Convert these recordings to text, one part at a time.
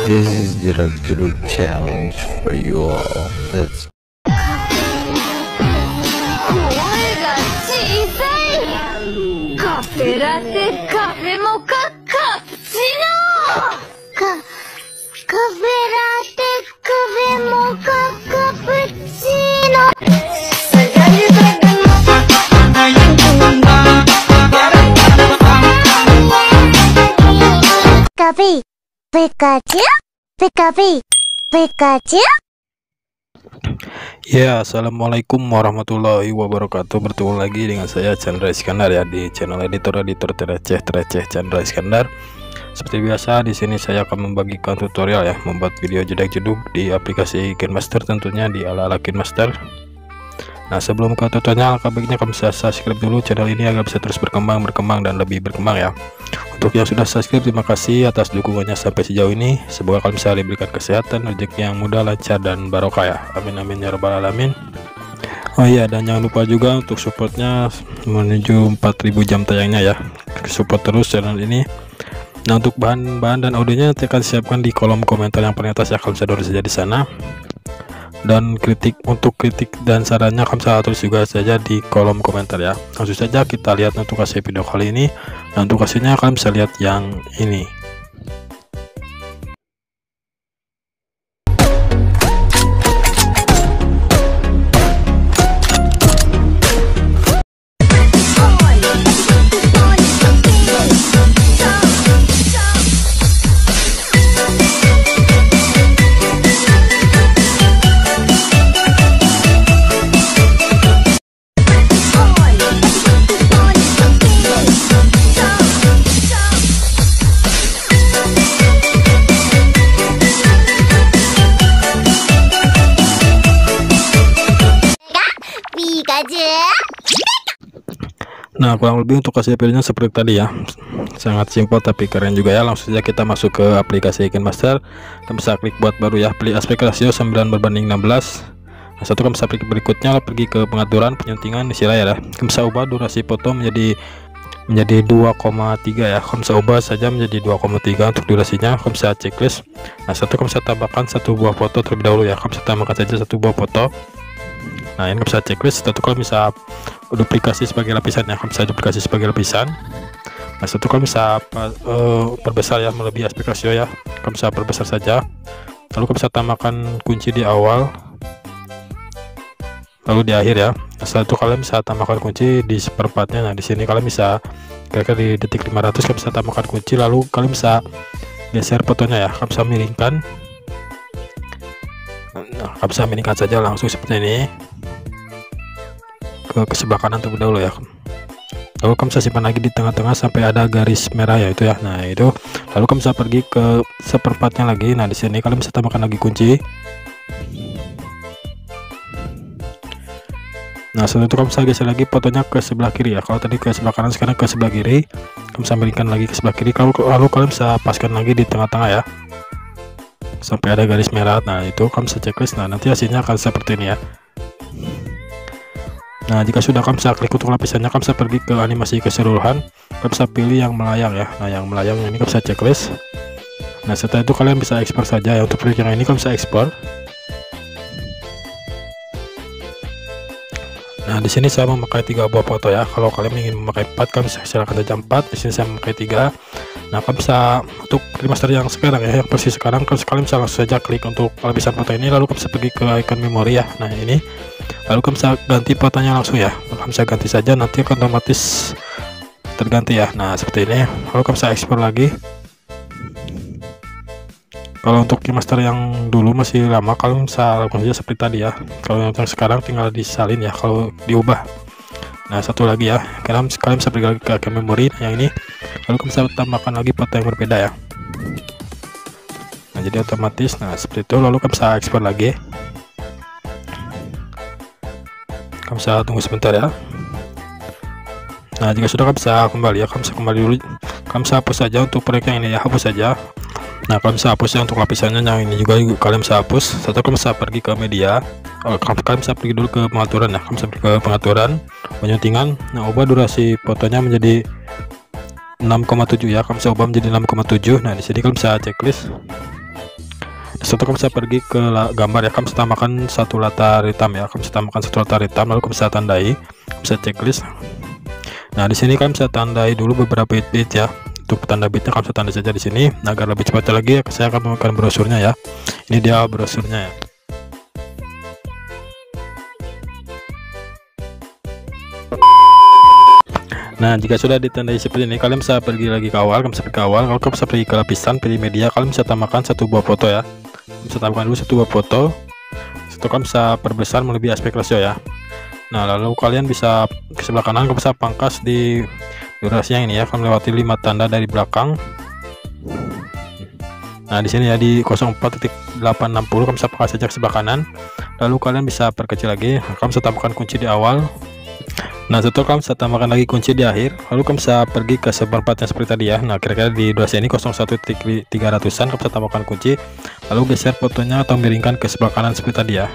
This is Jeruk challenge for you all. Let's 声が小さい。カフェラテ、カフェモカ、カプチーノ。カフェラテ、カフェモカ、カプチーノ。Pikachu, Pikachu, Pikachu, Pikachu. Ya, assalamualaikum warahmatullahi wabarakatuh. Bertemu lagi dengan saya Chandra Iskandar ya di channel editor tereceh Chandra Iskandar. Seperti biasa di sini saya akan membagikan tutorial ya, membuat video jedak-jeduk di aplikasi KineMaster, tentunya di ala-ala KineMaster. Nah, sebelum ke tutorial, alangkah baiknya kamu bisa subscribe dulu channel ini agar bisa terus berkembang dan lebih berkembang ya. Untuk yang sudah subscribe, terima kasih atas dukungannya sampai sejauh ini. Semoga kalian bisa diberikan kesehatan, rezeki yang mudah, lancar, dan barokah ya. Amin amin ya rabbal alamin. Oh iya, dan jangan lupa juga untuk supportnya menuju 4000 jam tayangnya ya. Support terus channel ini. Nah, untuk bahan-bahan dan audionya nanti akan siapkan di kolom komentar yang paling atas ya, kalian bisa download saja di sana. Dan untuk kritik dan sarannya kalian bisa tulis juga saja di kolom komentar ya. Langsung saja kita lihat untuk hasil video kali ini. Nah, untuk hasilnya kalian bisa lihat yang ini. Nah, kurang lebih untuk hasil videonya seperti tadi ya, sangat simpel tapi keren juga ya. Langsung saja kita masuk ke aplikasi KineMaster. Kamu bisa klik buat baru ya, pilih aspek rasio 9:16. Nah, satu kamu bisa klik berikutnya, pergi ke pengaturan penyuntingan isi layar ya. Kamu bisa ubah durasi foto menjadi 2,3 ya. Kamu bisa ubah saja menjadi 2,3 untuk durasinya. Kamu bisa checklist. Nah, satu kamu bisa tambahkan satu buah foto terlebih dahulu ya. Kamu bisa tambahkan saja satu buah foto. Nah, ini bisa checklist. Satu kalau bisa duplikasi sebagai lapisan ya, kamu bisa duplikasi sebagai lapisan. Nah, satu kalau bisa perbesar ya, melebihi aspek rasio ya, kamu bisa perbesar saja. Lalu kamu bisa tambahkan kunci di awal, lalu di akhir ya. Nah, setelah itu kalian bisa tambahkan kunci di seperempatnya. Nah, di sini kalian bisa kira-kira di detik 500 kalian bisa tambahkan kunci, lalu kalian bisa geser fotonya ya, kalian bisa miringkan. Nah, kalian bisa miringkan saja langsung seperti ini ke sebelah kanan terlebih dahulu ya. Lalu kamu bisa simpan lagi di tengah-tengah sampai ada garis merah ya itu ya. Nah, itu lalu kamu bisa pergi ke seperempatnya lagi. Nah, di sini kalian bisa tambahkan lagi kunci. Nah, setelah itu kamu bisa geser lagi fotonya ke sebelah kiri ya. Kalau tadi ke sebelah kanan, sekarang ke sebelah kiri. Kamu bisa miringkan lagi ke sebelah kiri. Lalu kalian bisa paskan lagi di tengah-tengah ya, sampai ada garis merah. Nah, itu kamu bisa checklist. Nah, nanti hasilnya akan seperti ini ya. Nah, jika sudah kamu bisa klik untuk lapisannya, kamu bisa pergi ke animasi keseluruhan, kamu bisa pilih yang melayang ya. Nah, yang melayang ini kamu bisa checklist. Nah, setelah itu kalian bisa ekspor saja ya. Untuk yang ini kamu bisa ekspor. Nah, di sini saya memakai 3 buah foto ya. Kalau kalian ingin memakai 4, kamu bisa silakan saja 4. Di sini saya memakai 3. Nah, kamu bisa untuk KineMaster yang sekarang ya, yang versi sekarang, kalian bisa langsung saja klik untuk lapisan foto ini, lalu kamu bisa pergi ke icon memori ya. Nah, ini lalu kamu bisa ganti fotonya langsung ya. Kamu bisa ganti saja, nanti akan otomatis terganti ya. Nah, seperti ini. Lalu kamu bisa ekspor lagi. Kalau untuk KineMaster yang dulu masih lama, kalian bisa lakukan saja seperti tadi ya. Kalau yang sekarang tinggal disalin ya, kalau diubah. Nah, satu lagi ya, kalian bisa pergi lagi ke icon memori yang ini, lalu kamu bisa tambahkan lagi foto yang berbeda ya. Nah, jadi otomatis. Nah, seperti itu. Lalu kamu bisa ekspor lagi. Kamu bisa tunggu sebentar ya. Nah, jika sudah kamu bisa kembali ya, kamu bisa kembali dulu. Kamu bisa hapus saja untuk proyek yang ini ya, hapus saja. Nah, kalian bisa hapus ya untuk lapisannya. Yang ini juga kalian bisa hapus. Satu, kalian bisa pergi ke media. Kalian bisa pergi dulu ke pengaturan ya. Kalian bisa pergi ke pengaturan penyuntingan. Nah, ubah durasi fotonya menjadi 6,7 ya. Kalian bisa ubah menjadi 6,7. Nah, di sini kalian bisa checklist. Setelah kamu bisa pergi ke gambar ya, kamu bisa tambahkan satu latar hitam ya, kamu bisa tambahkan satu latar hitam, lalu kamu bisa tandai, bisa checklist. Nah di sini kamu bisa tandai dulu beberapa bit ya. Untuk tanda bitnya kamu bisa tanda saja di sini. Nah, agar lebih cepat lagi ya, saya akan menggunakan brosurnya ya. Ini dia brosurnya ya. Nah, jika sudah ditandai seperti ini, kalian bisa pergi lagi ke awal, kalian bisa pergi ke awal, kalau kalian bisa pergi ke lapisan, pilih media, kalian bisa tambahkan satu buah foto ya. Bisa tambahkan dulu satu buah foto. Setelah kalian bisa perbesar melebihi aspek rasio ya. Nah, lalu kalian bisa ke sebelah kanan, kalian bisa pangkas di durasi yang ini ya, kalian melewati 5 tanda dari belakang. Nah, di sini ya di 04.860 kalian bisa pangkas saja ke sebelah kanan. Lalu kalian bisa perkecil lagi, kalian bisa tambahkan kunci di awal. Nah, setelah kamu bisa tambahkan lagi kunci di akhir, lalu kamu bisa pergi ke seperempatnya seperti tadi ya. Nah, kira-kira di durasi ini 01.300an kamu bisa tambahkan kunci, lalu geser fotonya atau miringkan ke sebelah kanan seperti tadi ya.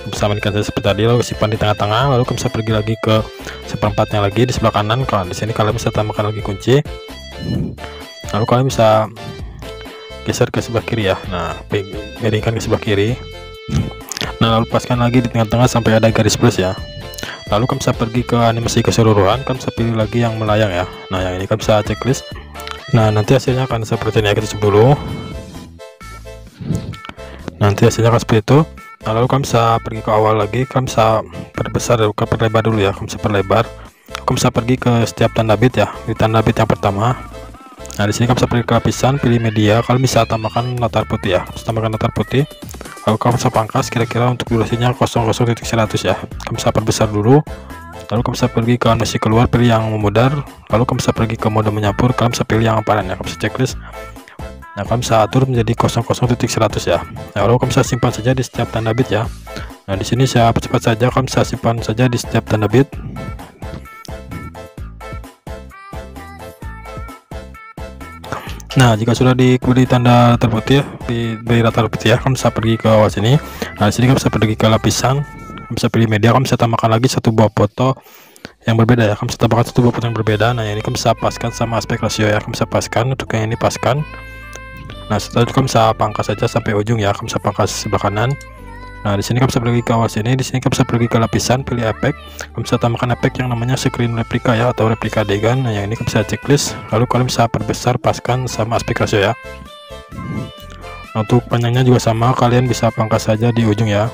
Bisa miringkan seperti tadi, lalu simpan di tengah-tengah, lalu kamu bisa pergi lagi ke seperempatnya lagi di sebelah kanan. Kalau di sini kalian bisa tambahkan lagi kunci, lalu kalian bisa geser ke sebelah kiri ya. Nah, miringkan ke sebelah kiri. Nah, lalu paskan lagi di tengah-tengah sampai ada garis plus ya. Lalu kamu bisa pergi ke animasi keseluruhan, kamu bisa pilih lagi yang melayang ya. Nah, yang ini kamu bisa checklist. Nah, nanti hasilnya akan seperti ini ya, kita coba dulu. Nanti hasilnya akan seperti itu. Nah, lalu kamu bisa pergi ke awal lagi, kamu bisa perbesar ke perlebar dulu ya, kamu bisa perlebar. Kamu bisa pergi ke setiap tanda bit ya, di tanda bit yang pertama. Nah, di sini kamu bisa pergi ke lapisan, pilih media, kalian bisa tambahkan latar putih ya, bisa tambahkan latar putih. Lalu kamu bisa pangkas kira-kira untuk durasinya 00.100 ya, kamu bisa perbesar dulu. Lalu kamu bisa pergi ke animasi keluar, pilih yang memudar. Lalu kamu bisa pergi ke mode menyampur, kalian bisa pilih yang aparen ya, kamu bisa checklist. Nah, kamu bisa atur menjadi 00.100 ya. Nah, lalu kamu bisa simpan saja di setiap tanda bit ya. Nah, di sini saya cepat saja, kamu bisa simpan saja di setiap tanda bit. Nah, jika sudah diberi tanda terputih, diberi latar putih ya, kamu bisa pergi ke bawah sini. Nah, di sini kamu bisa pergi ke lapisan, kamu bisa pilih media, kamu bisa tambahkan lagi satu buah foto yang berbeda ya, kamu bisa tambahkan satu buah foto yang berbeda. Nah, ini kamu bisa paskan sama aspek rasio ya, kamu bisa paskan, untuk yang ini paskan. Nah, setelah itu kamu bisa pangkas saja sampai ujung ya, kamu bisa pangkas sebelah kanan. Nah, di sini kamu bisa pergi ke awal sini, di sini kamu bisa pergi ke lapisan, pilih efek, kamu bisa tambahkan efek yang namanya screen replika ya, atau replika adegan. Nah, yang ini kamu bisa checklist, lalu kalian bisa perbesar, paskan sama aspek rasio ya. Nah, untuk panjangnya juga sama, kalian bisa pangkas saja di ujung ya.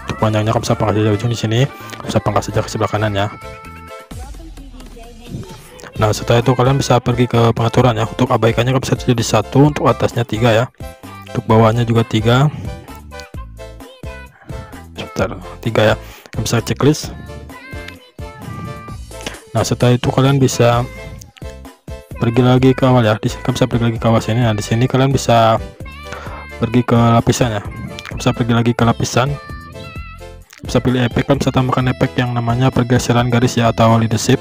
Untuk panjangnya kamu bisa pangkas saja di ujung di sini, kamu bisa pangkas saja ke sebelah kanan ya. Nah, setelah itu kalian bisa pergi ke pengaturan ya. Untuk abaikannya kamu bisa jadi 1, untuk atasnya 3 ya, untuk bawahnya juga 3 ya, kamu bisa checklist. Nah, setelah itu kalian bisa pergi lagi ke awal ya, di sini kamu bisa pergi lagi ke awal sini. Nah, di sini kalian bisa pergi ke lapisan ya, kamu bisa pergi lagi ke lapisan, bisa pilih efek, kalian bisa tambahkan efek yang namanya pergeseran garis ya, atau leadership.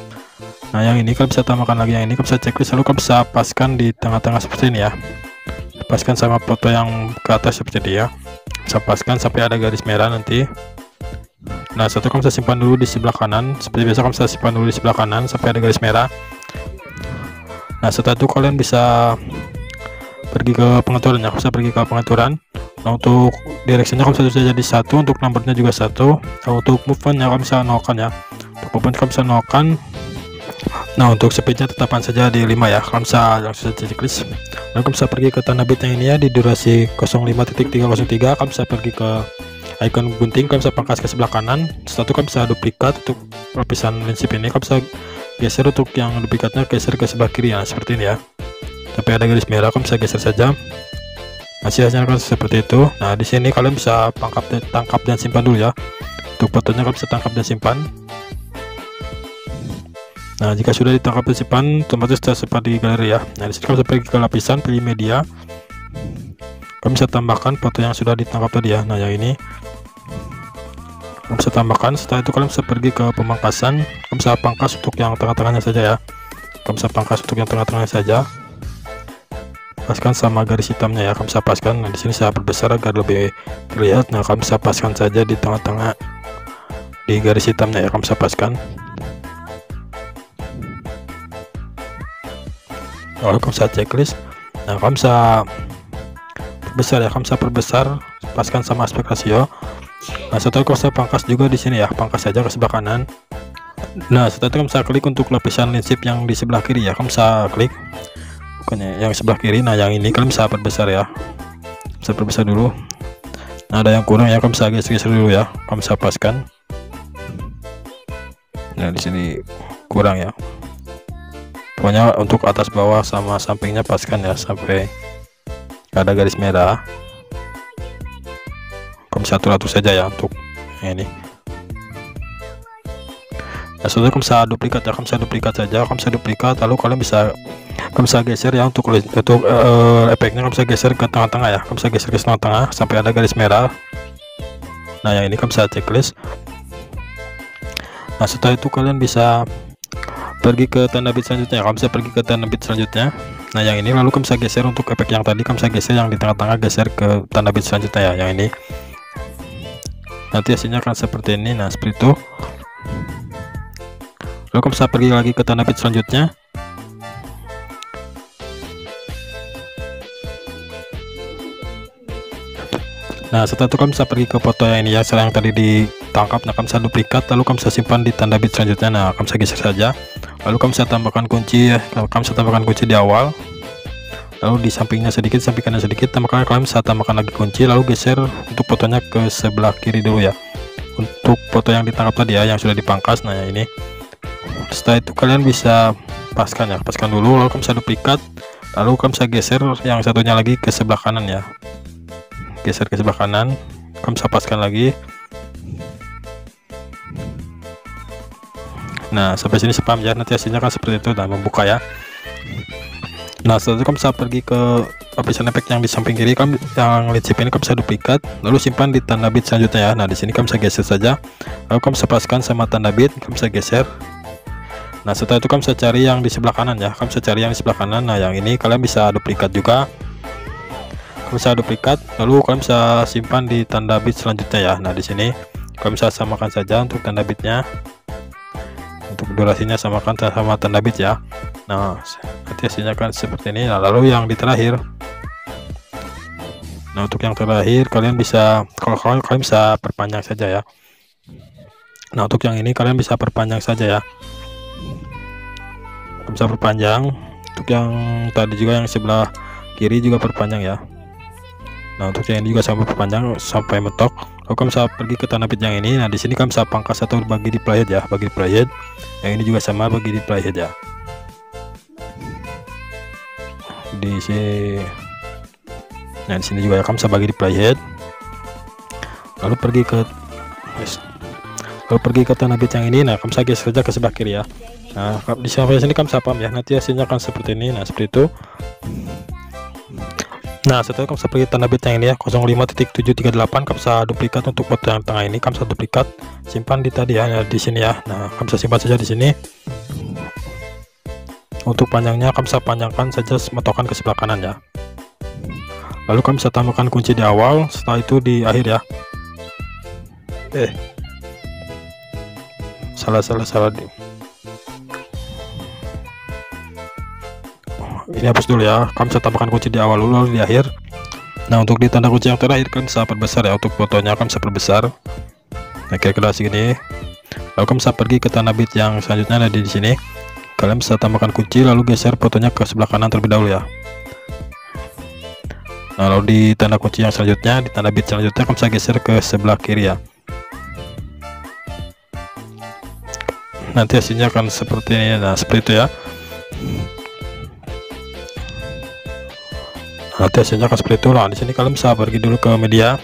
Nah, yang ini kalian bisa tambahkan lagi, yang ini kamu bisa checklist, lalu kamu bisa paskan di tengah-tengah seperti ini ya, paskan sama foto yang ke atas seperti ini ya, bisa paskan sampai ada garis merah nanti. Nah, satu kamu bisa simpan dulu di sebelah kanan, seperti biasa kamu bisa simpan dulu di sebelah kanan sampai ada garis merah. Nah, setelah itu kalian bisa pergi ke pengaturan ya, bisa pergi ke pengaturan. Nah, untuk directionnya kamu bisa jadi 1, untuk numbernya juga 1. Nah, untuk movementnya kamu bisa nolkan ya, untuk movement kamu bisa nolkan. Nah, untuk speednya tetapkan saja di 5 ya, kamu bisa langsung saja checklist. Lalu kamu bisa pergi ke tanda bit yang ini ya, di durasi 05.303 kamu bisa pergi ke icon gunting, kamu bisa pangkas ke sebelah kanan. Setelah itu kamu bisa duplikat untuk lapisan prinsip ini, kamu bisa geser untuk yang duplikatnya, geser ke sebelah kiri ya, seperti ini ya, sampai ada garis merah, kamu bisa geser saja. Hasilnya akan seperti itu. Nah, di sini kalian bisa tangkap dan simpan dulu ya. Untuk fotonya kalian bisa tangkap dan simpan. Nah, jika sudah ditangkap dan simpan, otomatis tersimpan di galeri ya. Nah, di sini kamu bisa pergi ke lapisan, pilih media, kamu bisa tambahkan foto yang sudah ditangkap tadi ya. Nah, yang ini kamu bisa tambahkan. Setelah itu kalian bisa pergi ke pemangkasan, kamu bisa pangkas untuk yang tengah-tengahnya saja ya, kamu bisa pangkas untuk yang tengah-tengahnya saja, paskan sama garis hitamnya ya, kamu bisa paskan. Nah, di sini saya perbesar agar lebih terlihat. Nah, kamu bisa paskan saja di tengah-tengah di garis hitamnya ya, kamu bisa paskan. Lalu kamu bisa checklist. Nah, kamu bisa perbesar ya, kamu bisa perbesar, paskan sama aspek rasio. Nah setelah kamu bisa pangkas juga di sini ya, pangkas saja ke sebelah kanan. Nah setelah itu kamu bisa klik untuk lapisan linsip yang di sebelah kiri ya, kamu bisa klik bukannya yang sebelah kiri. Nah yang ini kalian bisa perbesar ya, bisa perbesar dulu. Nah ada yang kurang ya, kamu bisa geser-geser dulu ya, kamu bisa paskan. Nah di sini kurang ya, pokoknya untuk atas bawah sama sampingnya paskan ya sampai ada garis merah. Kamu bisa atur saja ya untuk yang ini. Nah setelah kamu bisa duplikat ya, kamu bisa duplikat saja, kamu bisa duplikat, lalu kalian bisa geser ya untuk efeknya. Kamu bisa geser ke tengah-tengah ya, kamu bisa geser ke tengah-tengah sampai ada garis merah. Nah yang ini kamu bisa checklist. Nah setelah itu kalian bisa pergi ke tanda bit selanjutnya, kamu bisa pergi ke tanda bit selanjutnya. Nah yang ini lalu kamu bisa geser untuk efek yang tadi, kamu bisa geser yang di tengah-tengah, geser ke tanda bit selanjutnya ya, yang ini. Nanti hasilnya akan seperti ini. Nah seperti itu. Lalu kamu bisa pergi lagi ke tanda bit selanjutnya. Nah setelah itu kamu bisa pergi ke foto yang ini ya, yang tadi ditangkap. Nah kamu bisa duplikat, lalu kamu bisa simpan di tanda bit selanjutnya. Nah kamu bisa geser saja, lalu kamu bisa tambahkan kunci ya, kamu bisa tambahkan kunci di awal, lalu di sampingnya sedikit, samping kanan sedikit, tambahkan, kalian bisa tambahkan lagi kunci, lalu geser untuk fotonya ke sebelah kiri dulu ya, untuk foto yang ditangkap tadi ya, yang sudah dipangkas. Nah yang ini. Setelah itu kalian bisa paskan ya, paskan dulu, lalu kamu bisa duplikat, lalu kamu bisa geser yang satunya lagi ke sebelah kanan ya, geser ke sebelah kanan, kamu bisa paskan lagi. Nah sampai sini spam ya, nanti hasilnya kan seperti itu dan membuka ya. Nah setelah itu kamu bisa pergi ke lapisan efek yang di samping kiri, kamu yang linsip ini kamu bisa duplikat, lalu simpan di tanda bit selanjutnya ya. Nah di sini kamu bisa geser saja, lalu kamu bisa paskan sama tanda bit, kamu bisa geser. Nah setelah itu kamu bisa cari yang di sebelah kanan ya, kamu bisa cari yang di sebelah kanan. Nah yang ini kalian bisa duplikat juga, kamu bisa duplikat, lalu kalian bisa simpan di tanda bit selanjutnya ya. Nah di sini kalian bisa samakan saja untuk tanda bitnya, untuk durasinya samakan sama tanda bit ya. Nah nanti hasilnya kan seperti ini. Nah lalu yang di terakhir, nah untuk yang terakhir kalian bisa, kalau kalian bisa perpanjang saja ya. Nah untuk yang ini kalian bisa perpanjang saja ya, bisa perpanjang. Untuk yang tadi juga yang sebelah kiri juga perpanjang ya. Nah untuk yang ini juga sampai perpanjang sampai mentok. Lalu kamu bisa pergi ke tanda bit yang ini. Nah di sini kamu bisa pangkas atau bagi di playhead ya, bagi di playhead. Yang ini juga sama, bagi di playhead ya. Di sini, nah di sini juga ya, kamu bisa bagi di playhead. Lalu pergi ke tanda bit yang ini. Nah kamu bisa geser saja ke sebelah kiri ya. Nah di sini kamu bisa paham ya, nanti hasilnya akan seperti ini. Nah seperti itu. Nah setelah kamu bisa pergi tanda bit yang ini ya, 05.738, kamu bisa duplikat untuk foto yang tengah ini, kamu bisa duplikat, simpan di tadi ya, di sini ya. Nah kamu bisa simpan saja di sini. Untuk panjangnya kamu bisa panjangkan saja, metokan ke sebelah kanan ya. Lalu kamu bisa tambahkan kunci di awal, setelah itu di akhir ya. Salah ini hapus dulu ya, kamu bisa tambahkan kunci di awal dulu, lalu di akhir. Nah untuk di tanda kunci yang terakhir kan bisa perbesar ya, untuk fotonya kan bisa perbesar. Nah kira-kira segini. Lalu kamu bisa pergi ke tanda bit yang selanjutnya ada di sini, kalian bisa tambahkan kunci, lalu geser fotonya ke sebelah kanan terlebih dahulu ya. Nah lalu di tanda kunci yang selanjutnya, di tanda bit selanjutnya kamu bisa geser ke sebelah kiri ya. Nanti hasilnya akan seperti ini. Nah seperti itu ya. Nanti hasilnya akan seperti itu. Nah di sini kalian bisa pergi dulu ke media,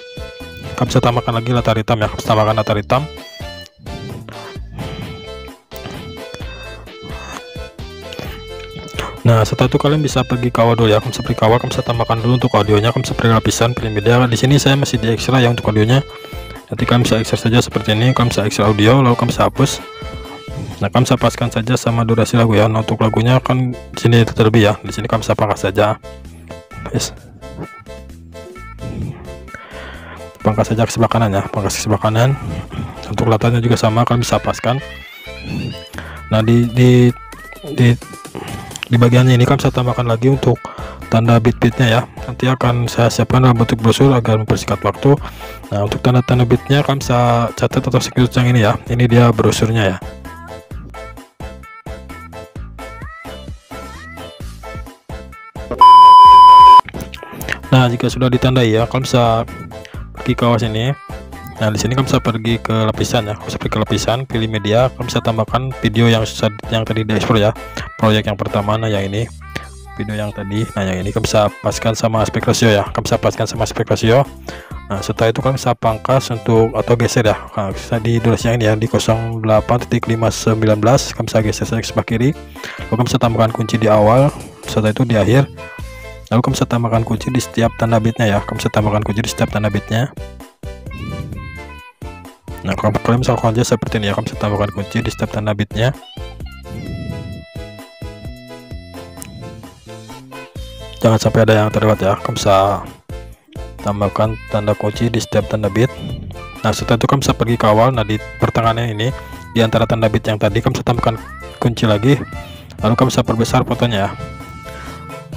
kamu bisa tambahkan lagi latar hitam ya, kamu bisa tambahkan latar hitam. Nah setelah itu kalian bisa pergi ke awal dulu ya, kamu bisa pergi ke awal, kamu bisa tambahkan dulu untuk audionya, kamu bisa pergi lapisan pilih media. Di sini saya masih di extra ya untuk audionya, nanti kalian bisa extra saja seperti ini, kamu bisa extra audio, lalu kamu bisa hapus. Nah kamu bisa paskan saja sama durasi lagu ya. Nah untuk lagunya kan di sini terlebih ya, di sini kamu bisa pangkas saja. Pangkas saja ke sebelah kanan ya, pangkas ke sebelah kanan. Untuk latarnya juga sama, kalian bisa paskan. Nah di bagiannya ini kalian bisa tambahkan lagi untuk tanda bit-bitnya ya. Nanti akan saya siapkan dalam bentuk brosur agar mempersingkat waktu. Nah, untuk tanda-tanda bitnya kalian bisa catat atau screenshot yang ini ya. Ini dia brosurnya ya. Nah, jika sudah ditandai ya, kalian bisa pergi ke awas ini. Nah, di sini kalian bisa pergi ke lapisan ya. Kalian bisa pergi ke lapisan, pilih media, kalian bisa tambahkan video yang tadi diekspor ya. Proyek yang pertama, nah yang ini video yang tadi, nah yang ini kalian bisa paskan sama aspek ratio ya. Kalian bisa paskan sama aspek ratio. Nah, setelah itu kalian bisa pangkas untuk atau geser ya. Nah, bisa di durasi yang ini ya, di 08.519 kalian bisa geser ke sebelah kiri. Lalu kalian bisa tambahkan kunci di awal, setelah itu di akhir. Lalu kamu bisa tambahkan kunci di setiap tanda bitnya ya. Kamu bisa tambahkan kunci di setiap tanda bitnya. Nah, kalau kalian bisa lakukan aja seperti ini ya. Kamu bisa tambahkan kunci di setiap tanda bitnya. Jangan sampai ada yang terlewat ya. Kamu bisa tambahkan tanda kunci di setiap tanda bit. Nah, setelah itu kamu bisa pergi ke awal. Nah, di pertengahannya ini, di antara tanda bit yang tadi kamu bisa tambahkan kunci lagi. Lalu kamu bisa perbesar fotonya ya.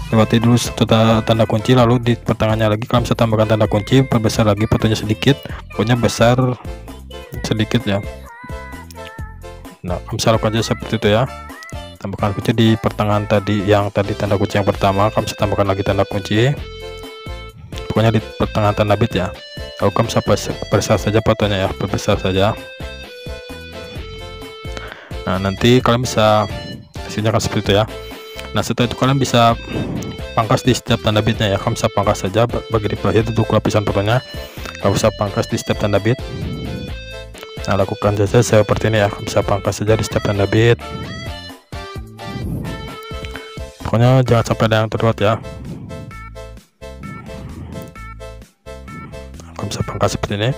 Lewati dulu tanda kunci, lalu di pertengahannya lagi kalian bisa tambahkan tanda kunci, perbesar lagi fotonya sedikit, pokoknya besar sedikit ya. Nah, kalian bisa lakukan aja seperti itu ya. Tambahkan kunci di pertengahan tadi, yang tadi tanda kunci yang pertama, kalian bisa tambahkan lagi tanda kunci, pokoknya di pertengahan tanda bit ya. Lalu kalian bisa perbesar saja fotonya ya, perbesar saja. Nah, nanti kalian bisa hasilnya akan seperti itu ya. Nah, setelah itu kalian bisa pangkas di setiap tanda bitnya ya. Kamu bisa pangkas saja bagi di bawah untuk lapisan fotonya. Kamu bisa pangkas di setiap tanda bit. Nah, lakukan saja seperti ini ya. Kamu bisa pangkas saja di setiap tanda bit. Pokoknya jangan sampai ada yang terlewat ya. Kamu bisa pangkas seperti ini.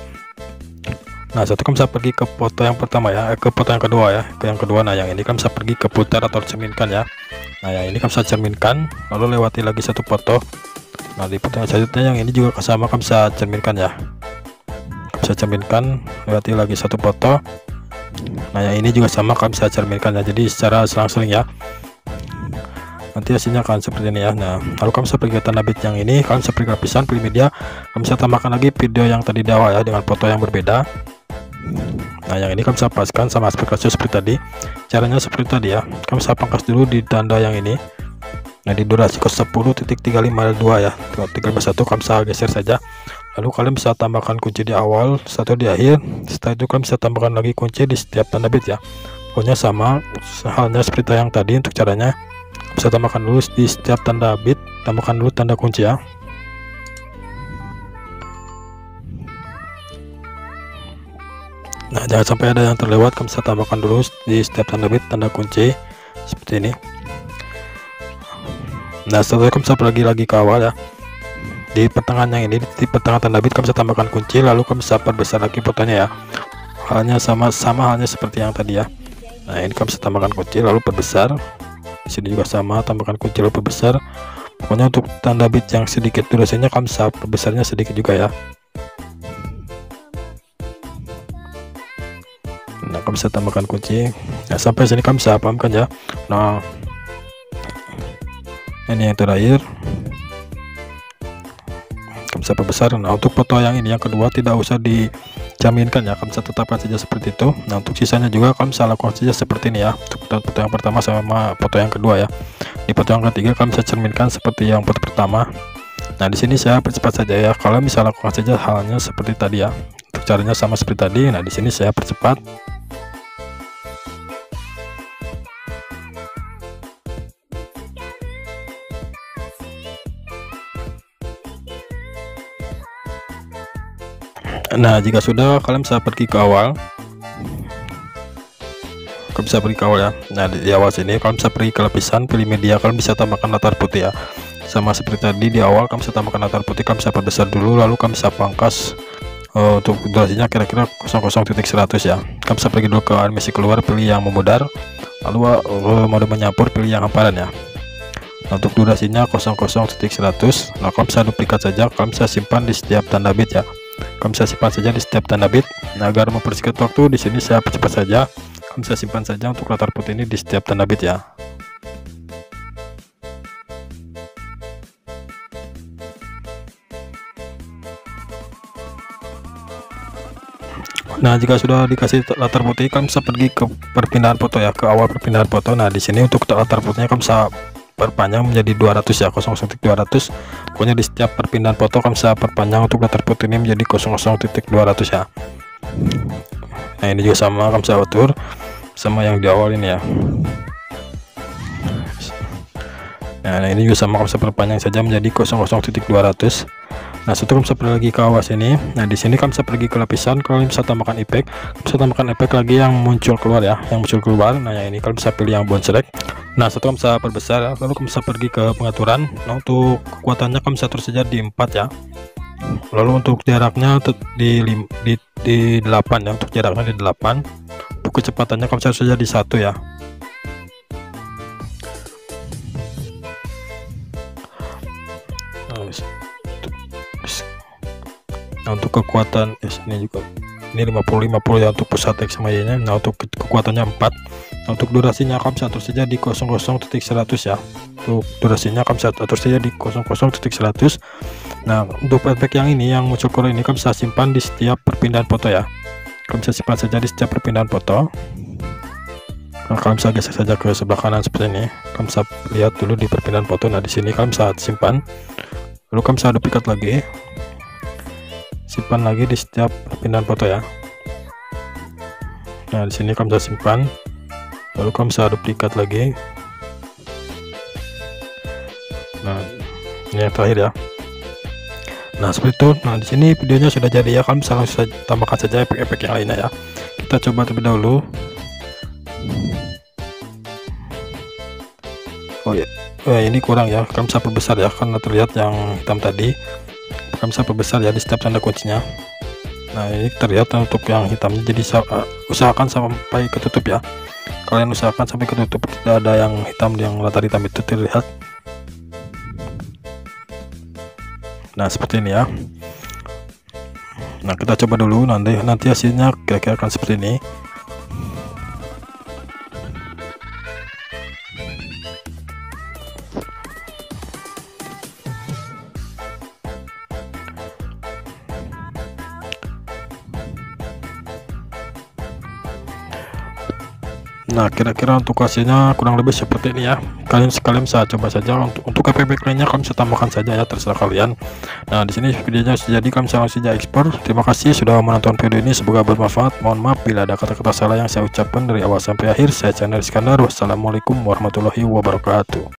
Nah, satu kamu bisa pergi ke foto yang pertama ya, ke foto yang kedua ya, ke yang kedua. Nah, yang ini kamu bisa pergi ke putar atau cerminkan ya. Nah, yang ini kamu bisa cerminkan, lalu lewati lagi satu foto. Nah, di foto yang selanjutnya yang ini juga sama kamu bisa cerminkan ya. Kamu bisa cerminkan, lewati lagi satu foto. Nah, yang ini juga sama kamu bisa cerminkan ya. Jadi secara selang-seling ya. Nanti hasilnya akan seperti ini ya. Nah, lalu kamu bisa pergi ke tanda bit yang ini, kamu bisa pergi ke lapisan, pilih media, kamu bisa tambahkan lagi video yang tadi di awal ya dengan foto yang berbeda. Nah, yang ini kamu bisa paskan sama aspek ratio seperti tadi. Caranya seperti tadi ya. Kamu bisa pangkas dulu di tanda yang ini. Nah, di durasi 10.3502 ya, 13.1 kamu bisa geser saja. Lalu kalian bisa tambahkan kunci di awal, satu di akhir. Setelah itu kalian bisa tambahkan lagi kunci di setiap tanda bit ya. Pokoknya sama halnya seperti yang tadi. Untuk caranya bisa tambahkan dulu di setiap tanda bit, tambahkan dulu tanda kunci ya. Nah, jangan sampai ada yang terlewat. Kamu bisa tambahkan dulu di setiap tanda bit tanda kunci seperti ini. Nah, setelah itu kamu bisa pergi lagi ke awal ya. Di pertengahan yang ini, di pertengahan tanda bit kamu bisa tambahkan kunci, lalu kamu bisa perbesar lagi fotonya ya. Halnya sama halnya seperti yang tadi ya. Nah, ini kamu bisa tambahkan kunci lalu perbesar. Di sini juga sama, tambahkan kunci lalu perbesar. Pokoknya untuk tanda bit yang sedikit durasinya kamu bisa perbesarnya sedikit juga ya. Nah, kamu bisa tambahkan kunci. Nah, sampai sini kamu bisa pahamkan ya. Nah, ini yang terakhir kamu bisa perbesar. Nah, untuk foto yang ini yang kedua tidak usah dijaminkan ya, kamu bisa tetapkan saja seperti itu. Nah, untuk sisanya juga kamu bisa lakukan saja seperti ini ya. Untuk foto yang pertama sama foto yang kedua ya. Di foto yang ketiga kamu bisa cerminkan seperti yang foto pertama. Nah, di sini saya percepat saja ya. Kalian bisa lakukan saja halnya seperti tadi ya. Untuk caranya sama seperti tadi. Nah, di sini saya percepat. Nah, jika sudah kalian bisa pergi ke awal. Kalian bisa pergi ke awal ya. Nah, di awal sini kalian bisa pergi ke lapisan, pilih media, kalian bisa tambahkan latar putih ya. Sama seperti tadi di awal kamu bisa tambahkan latar putih, kamu bisa perbesar dulu, lalu kamu bisa pangkas untuk durasinya kira-kira 00.100 ya. Kamu bisa pergi dulu ke animasi keluar, pilih yang memudar, lalu mode menyampur, pilih yang hamparan ya. Nah, untuk durasinya 00.100. Nah, kamu bisa duplikat saja, kamu bisa simpan di setiap tanda bit ya. Kamu bisa simpan saja di setiap tanda bit. Nah, agar mempersingkat waktu di sini saya percepat saja. Kamu bisa simpan saja untuk latar putih ini di setiap tanda bit ya. Nah, jika sudah dikasih latar putih, kamu bisa pergi ke perpindahan foto ya, ke awal perpindahan foto. Nah, di sini untuk latar putihnya kamu bisa perpanjang menjadi 200 ya, 00.200. Pokoknya di setiap perpindahan foto kamu bisa perpanjang untuk latar putih ini menjadi 00.200 ya. Nah, ini juga sama, kamu bisa atur sama yang di awal ini ya. Nah, ini juga sama, kamu bisa perpanjang saja menjadi 00.200. Nah, setelah kamu bisa pergi lagi ke awas ini. Nah, di sini kamu bisa pergi ke lapisan, kalian bisa tambahkan efek, bisa tambahkan efek lagi yang muncul keluar ya, yang muncul keluar. Nah, yang ini kalian bisa pilih yang bounce select. Nah, setelah kamu bisa perbesar, lalu kamu bisa pergi ke pengaturan. Nah, untuk kekuatannya kamu bisa terus saja di 4 ya. Lalu untuk jaraknya di 8 ya, untuk jaraknya di 8. Untuk kecepatannya kamu bisa terus saja di 1 ya. Nah, untuk kekuatan ini juga ini 50 ya untuk pusat X sama Y nya. Nah, untuk kekuatannya 4. Nah, untuk durasinya kamu bisa atur saja di 00.100 ya. Untuk durasinya kamu bisa atur saja di 00.100. Nah, untuk efek yang ini yang muncul keluar ini kamu bisa simpan di setiap perpindahan foto ya. Kamu bisa simpan saja di setiap perpindahan foto. Nah, kamu bisa geser saja ke sebelah kanan seperti ini. Kamu bisa lihat dulu di perpindahan foto. Nah, di sini kamu bisa simpan. Lalu kamu bisa duplikat lagi. Simpan lagi di setiap perpindahan foto ya. Nah, di sini kamu bisa simpan, lalu kamu bisa duplikat lagi. Nah, ini yang terakhir ya. Nah, seperti itu. Nah, di sini videonya sudah jadi ya. Kamu bisa langsung tambahkan saja efek-efek yang lainnya ya. Kita coba terlebih dahulu. Oh ya, ini kurang ya. Kamu bisa perbesar ya, karena terlihat yang hitam tadi. Kamu bisa perbesar ya di setiap tanda kuncinya. Nah, ini terlihat untuk yang hitamnya, jadi usahakan sampai ketutup ya. Kalian usahakan sampai ketutup, tidak ada yang hitam, yang latar hitam itu terlihat. Nah, seperti ini ya. Nah, kita coba dulu, nanti hasilnya kira-kira akan seperti ini. Nah, kira-kira untuk hasilnya kurang lebih seperti ini ya. Kalian bisa coba saja. Untuk efek lainnya kalian bisa tambahkan saja ya, terserah kalian. Nah, di sini videonya sudah jadi, kalian bisa langsung saja ekspor. Terima kasih sudah menonton video ini, semoga bermanfaat. Mohon maaf bila ada kata-kata salah yang saya ucapkan dari awal sampai akhir. Saya Chandra Iskandar. Wassalamualaikum warahmatullahi wabarakatuh.